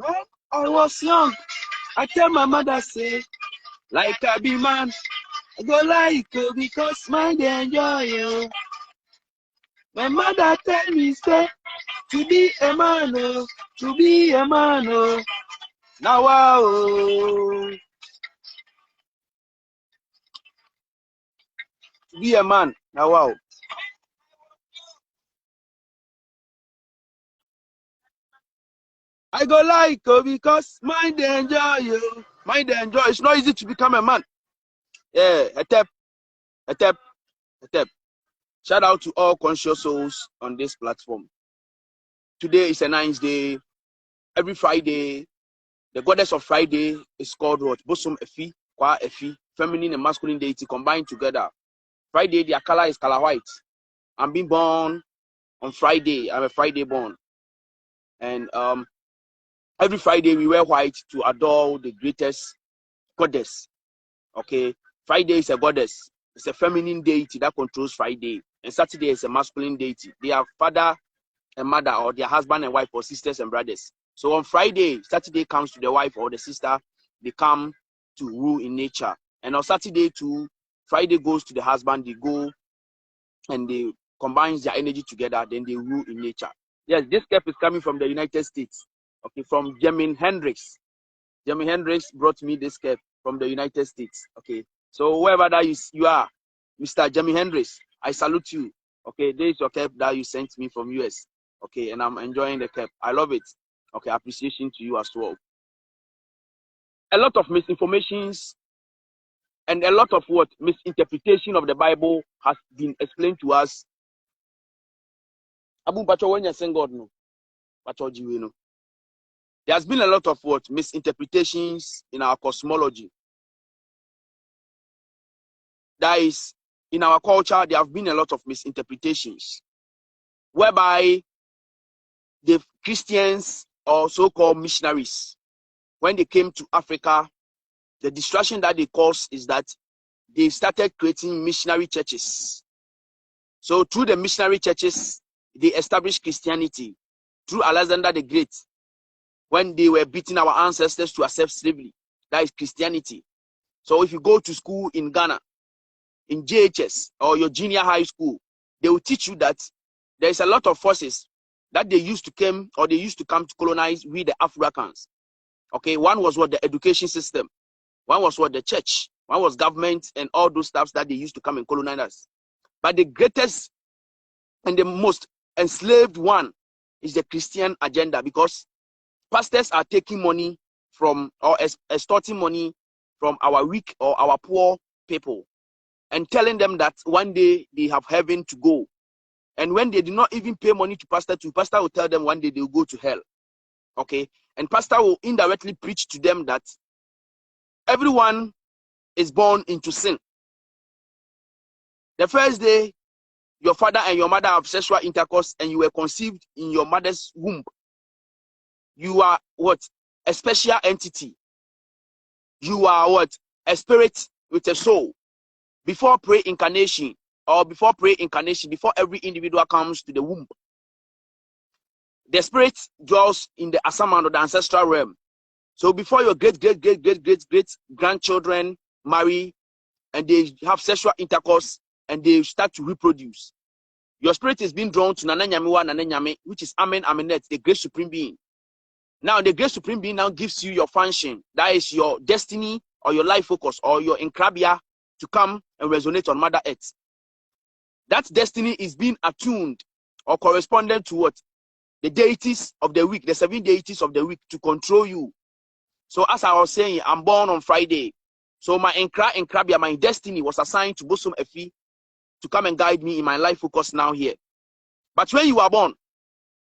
When I was young, I tell my mother say, like I be man, I go like because mine they enjoy you. My mother tell me say, to be a man, oh, to be a man, oh. Now wow, to be a man, now wow. I go like because mine they enjoy you. Mine they enjoy. It's not easy to become a man. Yeah, a tap, a tap, a tap. Shout out to all conscious souls on this platform. Today is a nice day. Every Friday, the goddess of Friday is called what? Bosom Efi, Kwa Efi, feminine and masculine deity combined together. Friday, their color is color white. I'm being born on Friday. I'm a Friday born. And every Friday we wear white to adore the greatest goddess. Okay. Friday is a goddess. It's a feminine deity that controls Friday. And Saturday is a masculine deity. They are father and mother, or their husband and wife, or sisters and brothers. So on Friday, Saturday comes to the wife or the sister. They come to rule in nature. And on Saturday too, Friday goes to the husband. They go and they combine their energy together. Then they rule in nature. Yes, this cap is coming from the United States. Okay, from Jimi Hendrix. Jimi Hendrix brought me this cap from the United States. Okay, so wherever that you are, Mr. Jimi Hendrix, I salute you. Okay, this is your cap that you sent me from US. Okay, and I'm enjoying the cap. I love it. Okay, appreciation to you as well. A lot of misinformations and a lot of what misinterpretation of the Bible has been explained to us. Abu Bacho, when you sing God no, Bacho Jiwe no. There has been a lot of what misinterpretations in our cosmology. That is, in our culture, there have been a lot of misinterpretations, whereby the Christians or so-called missionaries, when they came to Africa, the distraction that they caused is that they started creating missionary churches. So through the missionary churches, they established Christianity. Through Alexander the Great, when they were beating our ancestors to accept slavery, that is Christianity. So if you go to school in Ghana, in JHS or your junior high school, they will teach you that there is a lot of forces that they used to come to colonize with the Africans. Okay, one was what the education system, one was what the church, one was government, and all those stuffs that they used to come and colonize us. But the greatest and the most enslaved one is the Christian agenda, because pastors are taking money from or extorting money from our weak or our poor people and telling them that one day they have heaven to go. And when they do not even pay money to pastor will tell them one day they will go to hell. Okay, and pastor will indirectly preach to them that everyone is born into sin. The first day your father and your mother have sexual intercourse and you were conceived in your mother's womb, you are what? A special entity. You are what? A spirit with a soul. Before pre-incarnation, before every individual comes to the womb, the spirit dwells in the Asaman or the ancestral realm. So before your great grandchildren marry and they have sexual intercourse and they start to reproduce, your spirit is being drawn to Nanna Nyame, which is Amen Amenet, the great supreme being. Now the great supreme being now gives you your function. That is your destiny or your life focus or your enkrabia to come and resonate on Mother Earth. That destiny is being attuned or correspondent to what? The deities of the week, the 7 deities of the week to control you. So as I was saying, I'm born on Friday. So my Nkrabia, my destiny was assigned to Bosom Efi to come and guide me in my life focus now here. But when you are born,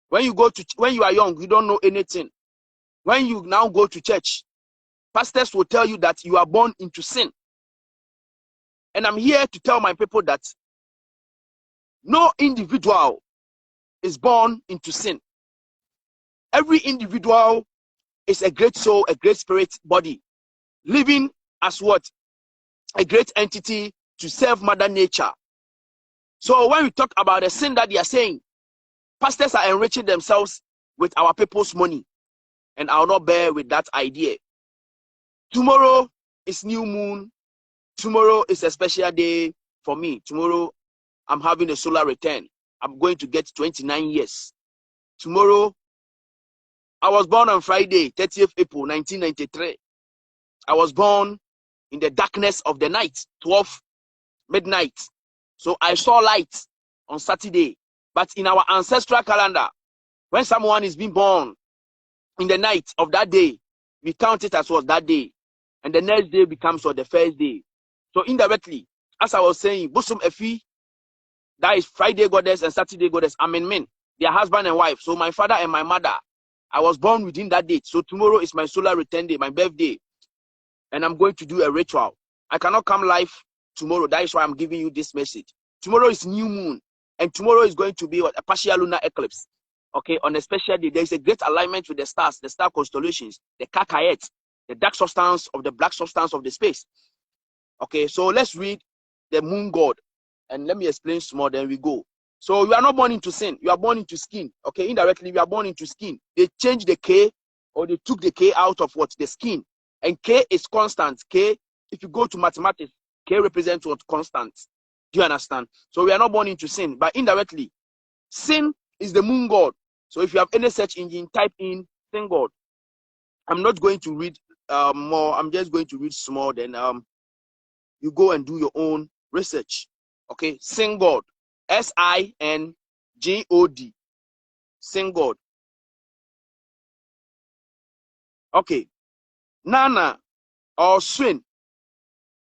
when you are young, you don't know anything. When you now go to church, pastors will tell you that you are born into sin. And I'm here to tell my people that no individual is born into sin. Every individual is a great soul, a great spirit body, living as what? A great entity to serve Mother Nature. So when we talk about the sin that they are saying, pastors are enriching themselves with our people's money. And I'll not bear with that idea. Tomorrow is new moon. Tomorrow is a special day for me. Tomorrow I'm having a solar return. I'm going to get 29 years. Tomorrow, I was born on Friday, 30th April, 1993. I was born in the darkness of the night, 12 midnight. So I saw light on Saturday. But in our ancestral calendar, when someone is being born in the night of that day, we count it as was that day. And the next day becomes what, the first day. So indirectly, as I was saying, Bosom Efi, that is Friday goddess and Saturday goddess, men. They are husband and wife. So my father and my mother, I was born within that date. So tomorrow is my solar return day, my birthday. And I'm going to do a ritual. I cannot come live tomorrow. That is why I'm giving you this message. Tomorrow is new moon. And tomorrow is going to be what, a partial lunar eclipse. Okay, on a special day, there is a great alignment with the stars, the star constellations, the Kakayet, the dark substance of the black substance of the space. Okay, so let's read the moon god. And let me explain some more, then we go. So you are not born into sin. You are born into skin. Okay, indirectly, we are born into skin. They changed the K, or they took the K out of what? The skin. And K is constant. K, if you go to mathematics, K represents what? Constant. Do you understand? So we are not born into sin. But indirectly, sin is the moon god. So if you have any search engine, type in sin god. I'm not going to read more. I'm just going to read small. Then you go and do your own research. Okay, sin god. SINGOD. Sin god. Okay. Nanna or Suen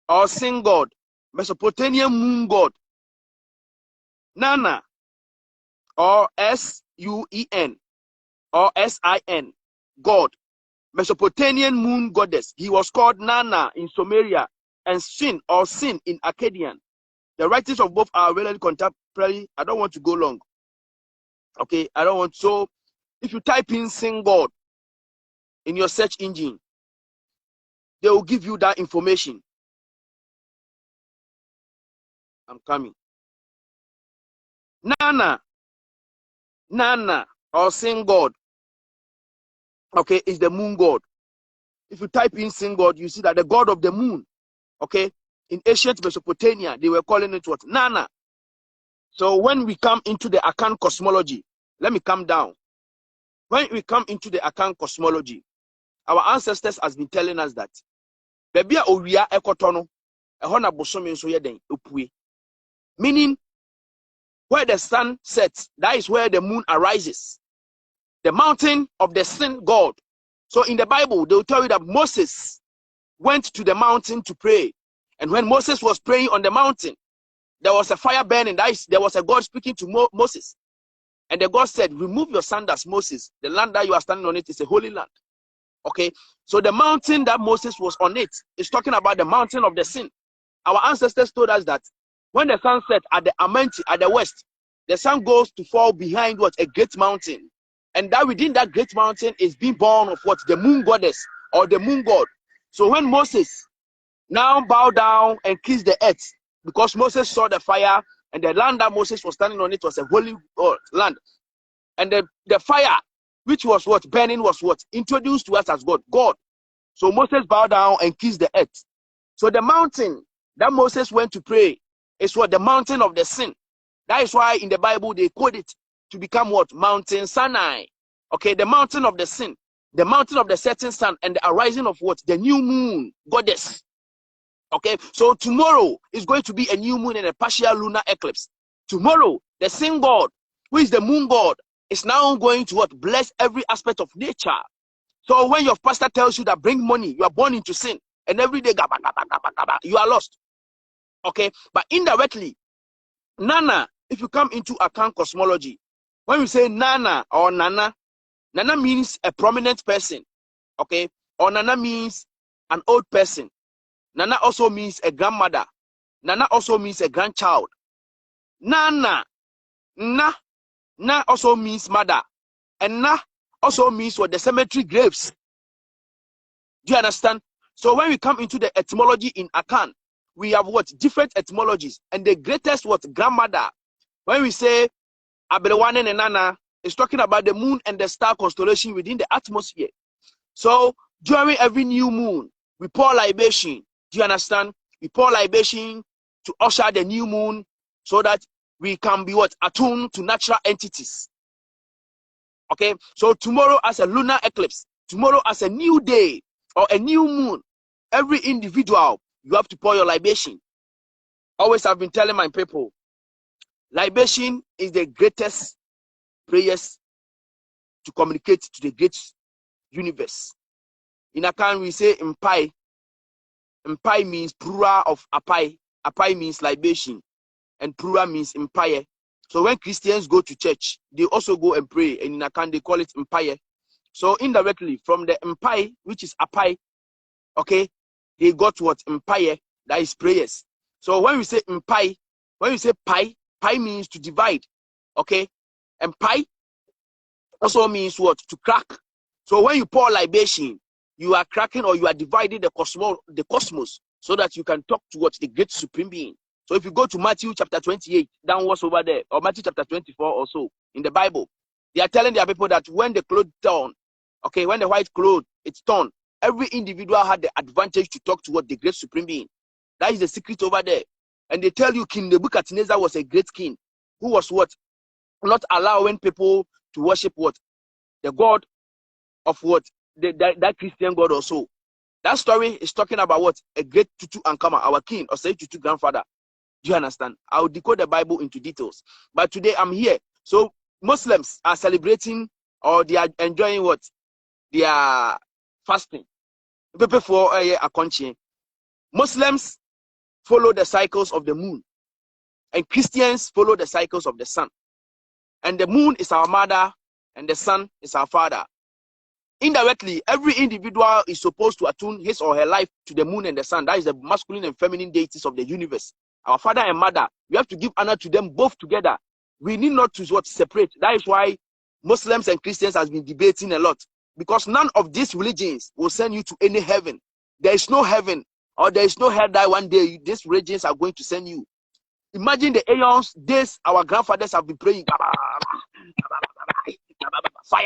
or sin god. Mesopotamian moon god. Nanna or SUEN or SIN. God. Mesopotamian moon goddess. He was called Nanna in Sumeria and Suen or Sin in Akkadian. The writings of both are relatively contemporary. I don't want to go long. Okay, I don't want. So if you type in sin god in your search engine, they will give you that information. I'm coming. Nanna or sin god, okay, is the moon god. If you type in sin god, you see that the god of the moon, okay, in ancient Mesopotamia, they were calling it what? Nanna. So when we come into the Akan cosmology, let me come down. When we come into the Akan cosmology, our ancestors has been telling us that baby owia ekotono ehona bosomi nso yeden opue, meaning where the sun sets, that is where the moon arises. The mountain of the sin god. So in the Bible, they will tell you that Moses went to the mountain to pray. And when Moses was praying on the mountain, there was a fire burning. That is, there was a God speaking to Moses. And the God said, remove your sandals, Moses. The land that you are standing on it is a holy land. Okay, so the mountain that Moses was on it is talking about the mountain of the sin. Our ancestors told us that when the sun set at the Amenti, at the west, the sun goes to fall behind what? A great mountain. And that within that great mountain is being born of what? The moon goddess or the moon god. So when Moses now bowed down and kissed the earth, because Moses saw the fire and the land that Moses was standing on it was a holy land. And the fire, which was what? Burning, was what? Introduced to us as God. God. So Moses bowed down and kissed the earth. So the mountain that Moses went to pray is what? The mountain of the sin. That is why in the Bible they code it to become what? Mountain Sinai. Okay, the mountain of the sin, the mountain of the setting sun, and the arising of what? The new moon goddess. Okay, so tomorrow is going to be a new moon and a partial lunar eclipse. Tomorrow, the sin god who is the moon god, is now going to what? Bless every aspect of nature. So when your pastor tells you that bring money, you are born into sin, and every day gaba, gaba, gaba, gaba, you are lost. Okay, but indirectly, Nanna, if you come into account cosmology, when we say Nanna or Nanna, Nanna means a prominent person, okay, or Nanna means an old person. Nanna also means a grandmother. Nanna also means a grandchild. Nanna, na also means mother, and na also means what? The cemetery graves. Do you understand? So when we come into the etymology in Akan, we have what? Different etymologies, and the greatest what? Grandmother. When we say Abelewane and Nanna, it's talking about the moon and the star constellation within the atmosphere. So during every new moon, we pour libation. Do you understand? We pour libation to usher the new moon so that we can be what? Attuned to natural entities. Okay, so tomorrow as a lunar eclipse, tomorrow as a new day or a new moon, every individual, you have to pour your libation. Always have been telling my people, libation is the greatest prayers to communicate to the great universe. In Akan, we say Mpai. Mpai means plural of Apai. Apai means libation, and plural means Mpai. So when Christians go to church, they also go and pray, and in Akan they call it Mpai. So indirectly, from the Mpai, which is Apai, okay, they got what? Mpai, that is prayers. So when we say Mpai, when we say Pai, Pai means to divide, okay, and Pai also means what? To crack. So when you pour libation, you are cracking or you are dividing the cosmos so that you can talk to what? The great supreme being. So if you go to Matthew chapter 28, downwards over there, or Matthew chapter 24 or so in the Bible, they are telling their people that when the cloth turn, okay, when the white cloth it's torn, every individual had the advantage to talk to what? The great supreme being. That is the secret over there. And they tell you King Nebuchadnezzar was a great king who was what? Not allowing people to worship what? The God of what? That Christian God also. That story is talking about what? A great Tutu Ankama, our king, or say Tutu grandfather. Do you understand? I'll decode the Bible into details. But today I'm here. So Muslims are celebrating or they are enjoying what? They are fasting. People for a country. Muslims follow the cycles of the moon, and Christians follow the cycles of the sun. And the moon is our mother, and the sun is our father. Indirectly, every individual is supposed to attune his or her life to the moon and the sun. That is the masculine and feminine deities of the universe. Our father and mother, we have to give honor to them both together. We need not to what? Separate. That is why Muslims and Christians have been debating a lot. Because none of these religions will send you to any heaven. There is no heaven, or there is no hell that one day these religions are going to send you. Imagine the aeons, days our grandfathers have been praying. Fire,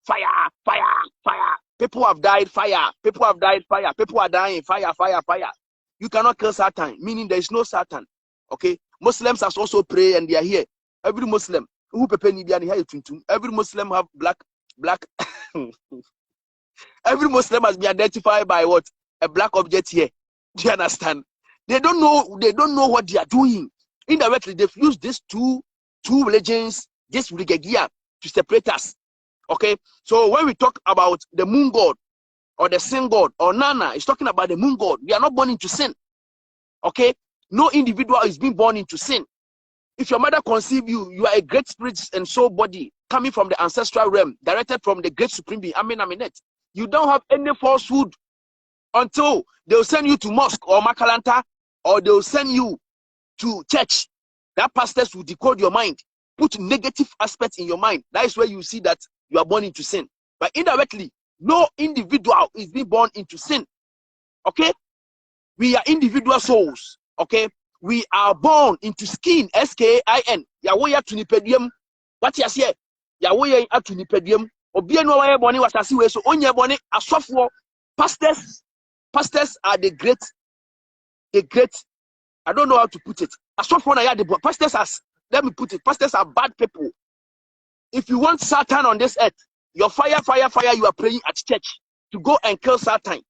fire, fire, fire. People have died, fire. People have died, fire. People are dying, fire, fire, fire. You cannot kill Satan, meaning there is no Satan. Okay? Muslims have also prayed and they are here. Every Muslim, every Muslim have black. Every Muslim has been identified by what? A black object here. Do you understand? They don't know what they are doing. Indirectly, they've used these two religions, this rigagia, to separate us. Okay, so when we talk about the moon god or the sin god or Nanna, it's talking about the moon god. We are not born into sin. Okay, no individual is being born into sin. If your mother conceived you, you are a great spirit and soul body coming from the ancestral realm, directed from the great supreme being. Aminet. You don't have any falsehood until they'll send you to mosque or makalanta, or they'll send you to church. That pastors will decode your mind, put negative aspects in your mind. That is where you see that you are born into sin. But indirectly, no individual is being born into sin. Okay? We are individual souls. Okay? We are born into skin. S-K-I-N. Yawoya tunipedium. What you say? Yawoya tunipedium. Obiano wa born was as we so onye born a software. Pastors are the great. I don't know how to put it. As software, the pastors are. Let me put it. Pastors are bad people. If you want Satan on this earth, your fire, you are praying at church to go and kill Satan.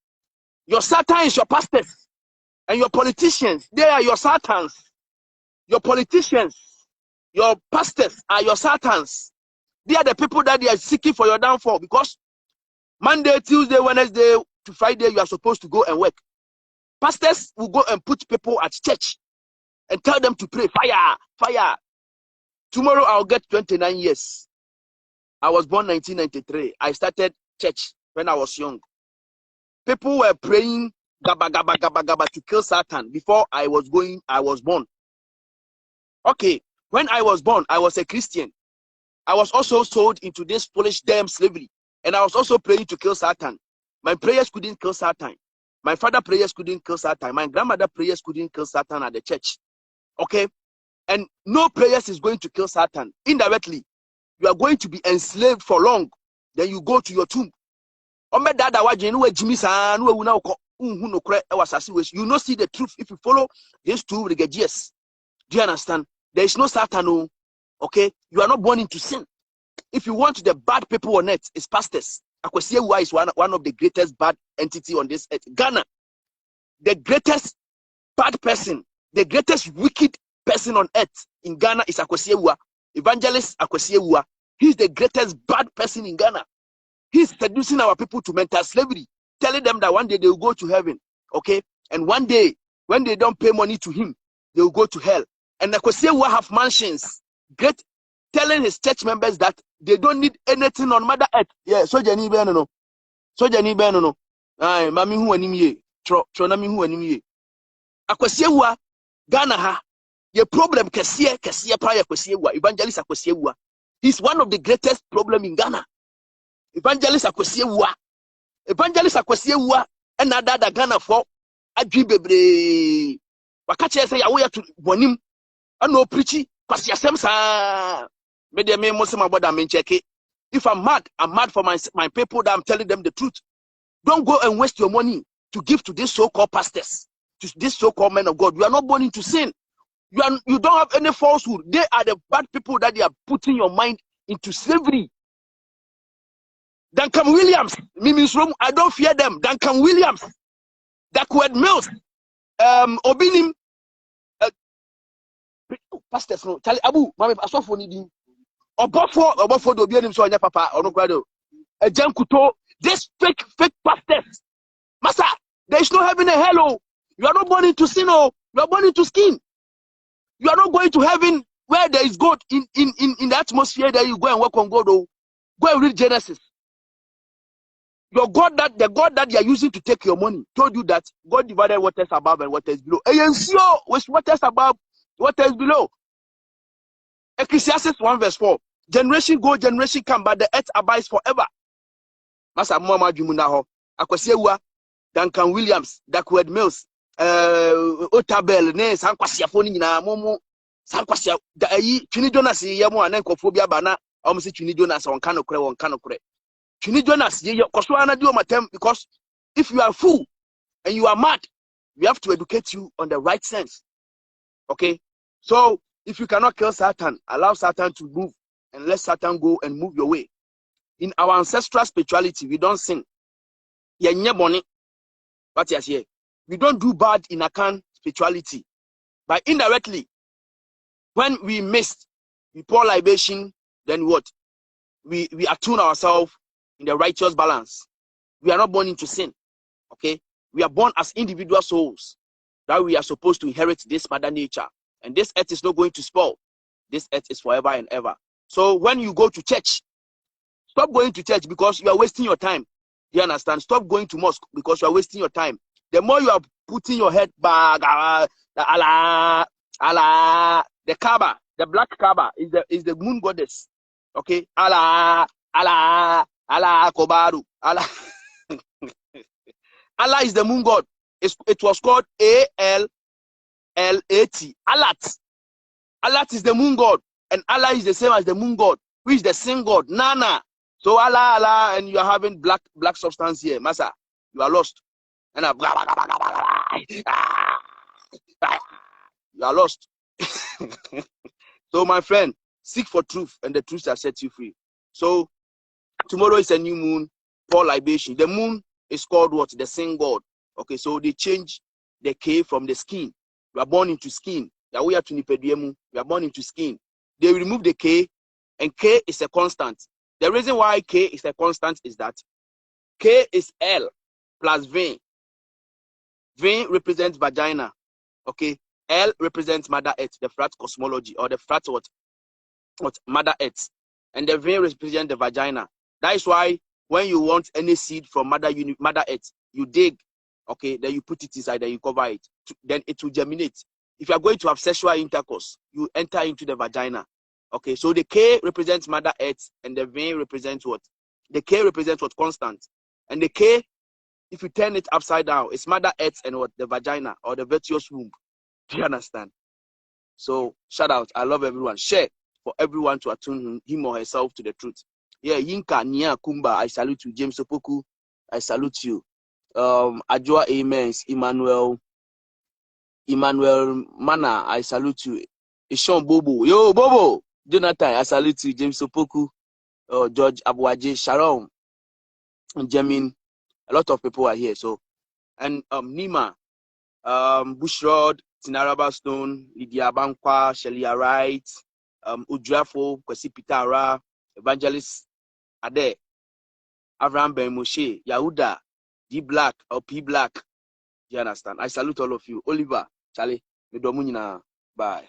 Your Satan is your pastors. And your politicians, they are your Satans. Your politicians, Your pastors are your satans. They are the people that they are seeking for your downfall, because Monday, Tuesday, Wednesday to Friday, you are supposed to go and work. Pastors will go and put people at church and tell them to pray. Fire, fire. Tomorrow I'll get 29 years. I was born 1993. I started church when I was young. People were praying gaba, gaba, gaba, gaba to kill Satan before I was born. Okay, when I was born, I was a Christian. I was also sold into this foolish damn slavery. And I was also praying to kill Satan. My prayers couldn't kill Satan. My father's prayers couldn't kill Satan. My grandmother's prayers couldn't kill Satan at the church. Okay? And no prayers is going to kill Satan. Indirectly, you are going to be enslaved for long. Then you go to your tomb. You not see the truth if you follow these two religious. Do you understand? There is no Satan. Okay? You are not born into sin. If you want the bad people on earth, it's pastors. Akwesiewa is one of the greatest bad entity on this earth. Ghana, the greatest bad person, the greatest wicked person on earth in Ghana is Akwesiewa. Evangelist Akwesiewa. He's the greatest bad person in Ghana. He's seducing our people to mental slavery, telling them that one day they will go to heaven. Okay? And one day, when they don't pay money to him, they will go to hell. And Akwesiewa have mansions. Great, telling his church members that they don't need anything on Mother Earth. Yeah, so Jenny Benono. So Jenny Benono. Aye, Mammy who anime. Tronami who anime. Akwesiewa, Ghana ha. The problem Kasia prior Akwesiewa, Evangelist Akwesiewa. He's one of the greatest problem in Ghana. Evangelist Akwesiewa. Evangelist Akwesiewa and another Ghana for Adribebre. Wakache say away to Bonim. I know preachy. If I'm mad for my people that I'm telling them the truth. Don't go and waste your money to give to these so-called pastors, to this so-called men of God. You are not born into sin. You don't have any falsehood. They are the bad people that they are putting your mind into slavery. Duncan Williams, I don't fear them. Duncan Williams, Duckworth Mills, Obinim. Pastors no tell Abu mama asofo ni din obofo do bi anim so onya papa ono kwado ejankuto this fake pastors master there is no heaven and hell. Oh, you are not born into sin. Oh, you are born into skin. You are not going to heaven where there is God in the atmosphere that you go and work on God. Oh, go and read Genesis. Your God the God that you are using to take your money told you that God divided waters above and waters below. And so with waters above, waters below. Ecclesiastes 1:4. Generation go, generation come, but the earth abides forever. Masa Mama Jumunaho, Akwesiewa, Duncan Williams, Duckworth Mills, Otabel, Ne, Sankwasia Phone, Momo, Sankwasia, Chini Jonas, Yamo, and Encophobia Bana, almost Chini Jonas on Canocre, Chini Jonas, Koswana do my term, because if you are fool and you are mad, we have to educate you on the right sense. Okay? So, if you cannot kill Satan, allow Satan to move and let Satan go and move your way. In our ancestral spirituality, we don't sin. What is here? We don't do bad in Akan spirituality. But indirectly, when we missed, we pour libation, then what? We attune ourselves in the righteous balance. We are not born into sin. Okay? We are born as individual souls that we are supposed to inherit this mother nature. And this earth is not going to spoil. This earth is forever and ever. So when you go to church, stop going to church because you are wasting your time. Do you understand? Stop going to mosque because you are wasting your time. The more you are putting your head back, Allah, the Kaaba, the black Kaaba is the moon goddess. Okay? Allah, Kobaru, Allah. Allah is the moon god. It was called A-L-L-A-T. Alat. Alat is the moon god. And Allah is the same as the moon god, who is the sun god, Nanna. So Allah, and you are having black substance here. Masa, you are lost. And you are lost. So my friend, seek for truth, and the truth shall set you free. So tomorrow is a new moon, pour libation. The moon is called what? The sun god. Okay, so they change the K from the skin. We are born into skin. We are born into skin. they remove the K, and K is a constant. The reason why K is a constant is that K is L plus V. V represents vagina. Okay. L represents Mother Earth, the flat cosmology, or the flat what Mother Earth. And the V represents the vagina. That is why when you want any seed from Mother Earth, you dig, okay, then you put it inside, then you cover it. Then it will germinate. If you are going to have sexual intercourse, you enter into the vagina. Okay, so the K represents Mother Earth, and the V represents what? The K represents what? Constant. And the K, if you turn it upside down, it's Mother Earth and what? The vagina, or the virtuous womb. Do you understand? So shout out. I love everyone. Share for everyone to attune him or herself to the truth. Yeah, Yinka Nia Kumba, I salute you. James Opoku, I salute you. Ajua Amens, Emmanuel Mana, I salute you. Ishon Bobo, yo Bobo, Jonathan, I salute you. James Opoku, George Abuaje, Sharon, Jamin, a lot of people are here. So, and Nima, Bushrod, Tinaraba Stone, Lydia Bankwa, Shelia Wright, Udrafo, Kwesi Pitara, Evangelist Ade, Abraham Ben Moshe, Yahuda, D Black or P Black. You understand? I salute all of you. Oliver, Charlie, Bye.